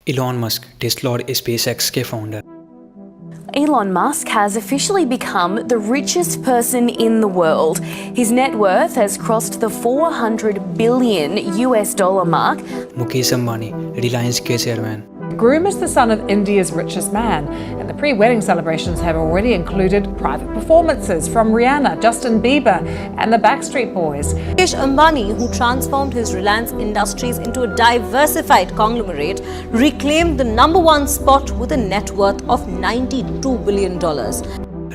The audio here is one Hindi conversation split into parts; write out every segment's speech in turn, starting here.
Elon Musk, Tesla और SpaceX के founder. Elon Musk has officially become the richest person in the world. His net worth has crossed the $400 billion mark. Mukesh Ambani, Reliance के chairman. Groom is the son of India's richest man, and the pre-wedding celebrations have already included private performances from Rihanna, Justin Bieber, and the Backstreet Boys. Mukesh Ambani, who transformed his Reliance Industries into a diversified conglomerate, reclaimed the #1 spot with a net worth of $92 billion.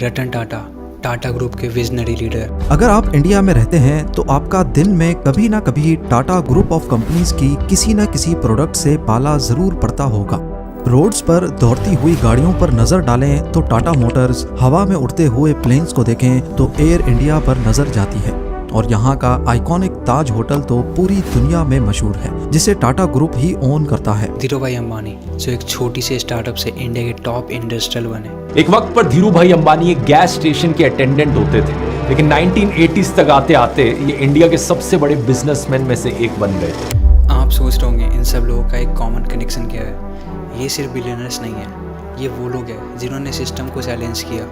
Ratan Tata, Tata group के विजनरी लीडर। अगर आप इंडिया में रहते हैं तो आपका दिन में कभी ना कभी टाटा ग्रुप ऑफ कंपनीज की किसी न किसी प्रोडक्ट से पाला जरूर पड़ता होगा। रोड्स पर दौड़ती हुई गाड़ियों पर नजर डालें तो टाटा मोटर्स, हवा में उड़ते हुए प्लेन्स को देखें तो एयर इंडिया पर नजर जाती है, और यहाँ का आइकॉनिक ताज होटल तो पूरी दुनिया में मशहूर है, जिसे टाटा ग्रुप ही ओन करता है। धीरूभाई अंबानी, जो एक छोटी सी स्टार्टअप से इंडिया के टॉप इंडस्ट्रियल बने। एक वक्त पर धीरूभाई अंबानी एक गैस स्टेशन के अटेंडेंट होते थे, लेकिन 1980s तक आते आते ये इंडिया के सबसे बड़े बिजनेसमैन में से एक बन गए थे। आप सोच रहे होंगे इन सब लोगों का एक कॉमन कनेक्शन क्या है। ये सिर्फ बिलियनर्स नहीं है, ये वो लोग हैं जिन्होंने सिस्टम को चैलेंज किया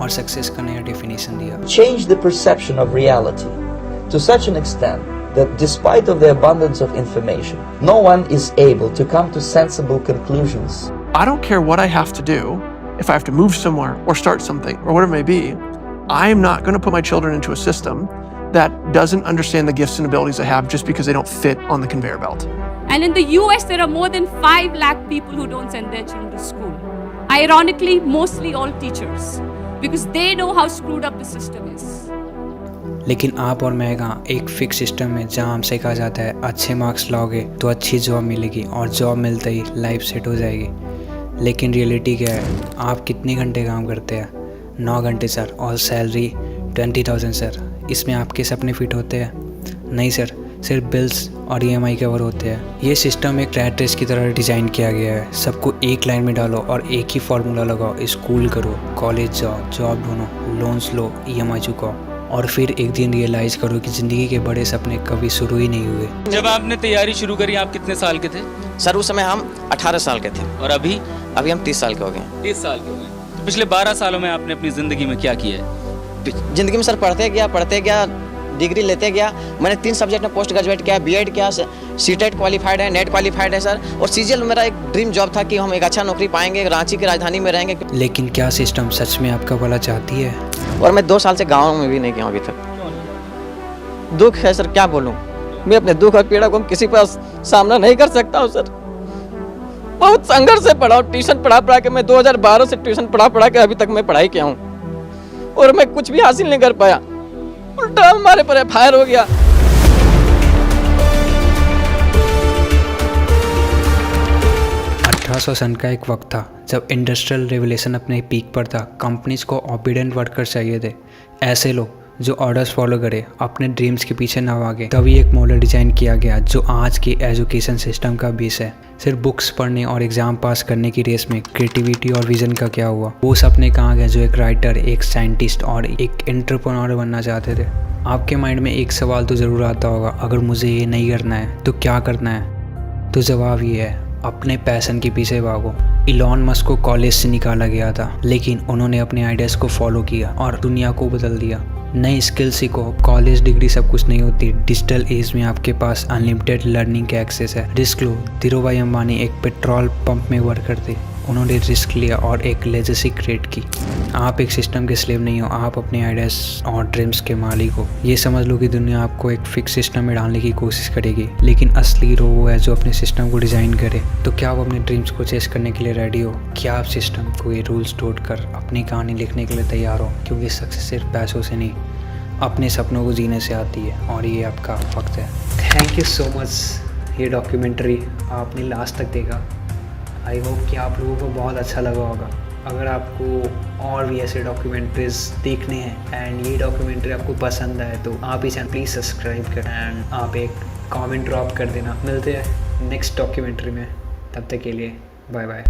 और सक्सेस का नया डेफिनेशन दिया। Change the perception of reality to such an extent that despite of the abundance of information, no one is able to come to sensible conclusions. I don't care what I have to do. If I have to move somewhere or start something or whatever it may be, I am not going to put my children into a system that doesn't understand the gifts and abilities I have just because they don't fit on the conveyor belt. And in the US, there are more than 5 lakh people who don't send their children to school. Ironically, mostly all teachers, because they know how screwed up the system is. लेकिन आप और मैं कहाँ एक फिक्स सिस्टम में जहाँ हमसे कहा जाता है अच्छे मार्क्स लाओगे तो अच्छी जॉब मिलेगी और जॉब मिलते ही लाइफ सेट हो जाएगी। लेकिन रियलिटी क्या है, आप कितने घंटे काम करते हैं? 9 घंटे सर, और सैलरी 20,000 सर। इसमें आपके सपने फिट होते हैं? नहीं सर, सिर्फ बिल्स और EMI कवर होते हैं। ये सिस्टम एक रैट रेस की तरह डिज़ाइन किया गया है। सबको एक लाइन में डालो और एक ही फार्मूला लगाओ। स्कूल करो, कॉलेज जाओ, जॉब ढूंढो, लोन्स लो, EMI चुकाओ, और फिर एक दिन रियलाइज़ करो कि ज़िंदगी के बड़े सपने कभी शुरू ही नहीं हुए। जब आपने तैयारी शुरू करी आप कितने साल के थे? सर उस समय हम 18 साल के थे। और अभी हम 30 साल के हो गए। 30 साल के हो गए। तो पिछले 12 सालों में आपने अपनी ज़िंदगी में क्या किया है? ज़िंदगी में सर पढ़ते गया, डिग्री लेते गया। मैंने 3 सब्जेक्ट में पोस्ट ग्रेजुएट किया, BEd किया, CTET क्वालिफाइड है, नेट क्वालिफाइड है सर। और CGL मेरा एक ड्रीम जॉब था कि हम एक अच्छा नौकरी पाएंगे, रांची की राजधानी में रहेंगे। लेकिन क्या सिस्टम सच में आपका भला चाहती है? और मैं 2 साल से गाँव में भी नहीं गया अभी तक। दुख है सर, क्या बोलूं। मैं अपने दुख और पीड़ा को किसी पर सामना नहीं कर सकता हूं सर। बहुत संघर्ष से पढ़ा, ट्यूशन पढ़ा के मैं 2012 से ट्यूशन पढ़ा के अभी तक मैं पढ़ाई किया हूं, और मैं कुछ भी हासिल नहीं कर पाया। उल्टा हमारे पर फायर हो गया। 1800 सन का एक वक्त था जब इंडस्ट्रियल रेवोल्यूशन अपने पीक पर था। कंपनीज को ओबीडिएंट वर्कर्स चाहिए थे, ऐसे लोग जो ऑर्डर्स फॉलो करे, अपने ड्रीम्स के पीछे ना भागे। तभी एक मॉडल डिज़ाइन किया गया जो आज के एजुकेशन सिस्टम का बेस है। सिर्फ बुक्स पढ़ने और एग्ज़ाम पास करने की रेस में क्रिएटिविटी और विजन का क्या हुआ? वो सपने कहाँ गए जो एक राइटर, एक साइंटिस्ट और एक एंटरप्रेन्योर बनना चाहते थे? आपके माइंड में एक सवाल तो ज़रूर आता होगा, अगर मुझे ये नहीं करना है तो क्या करना है? तो जवाब ये है, अपने पैशन के पीछे भागो। इलॉन मस्क को कॉलेज से निकाला गया था, लेकिन उन्होंने अपने आइडियाज़ को फॉलो किया और दुनिया को बदल दिया। नई स्किल सीखो, कॉलेज डिग्री सब कुछ नहीं होती। डिजिटल एज में आपके पास अनलिमिटेड लर्निंग का एक्सेस है। रिस्क लो। धीरूभाई अंबानी एक पेट्रोल पंप में वर्क करते, उन्होंने रिस्क लिया और एक लेजेसी क्रिएट की। आप एक सिस्टम के स्लेव नहीं हो, आप अपने आइडियाज़ और ड्रीम्स के मालिक हो। ये समझ लो कि दुनिया आपको एक फिक्स सिस्टम में डालने की कोशिश करेगी, लेकिन असली हीरो वो है जो अपने सिस्टम को डिज़ाइन करे। तो क्या आप अपने ड्रीम्स को चेस करने के लिए रेडी हो? क्या आप सिस्टम को ये रूल्स तोड़कर अपनी कहानी लिखने के लिए तैयार हो? क्योंकि सक्सेस सिर्फ पैसों से नहीं, अपने सपनों को जीने से आती है, और ये आपका वक्त है। Thank you so much. ये डॉक्यूमेंट्री आपने लास्ट तक देखा। आई होप कि आप लोगों को बहुत अच्छा लगा होगा। अगर आपको और भी ऐसे डॉक्यूमेंट्रीज देखने हैं एंड ये डॉक्यूमेंट्री आपको पसंद आए तो आप इस चैनल प्लीज़ सब्सक्राइब करें एंड आप एक कमेंट ड्रॉप कर देना। मिलते हैं नेक्स्ट डॉक्यूमेंट्री में, तब तक के लिए बाय बाय।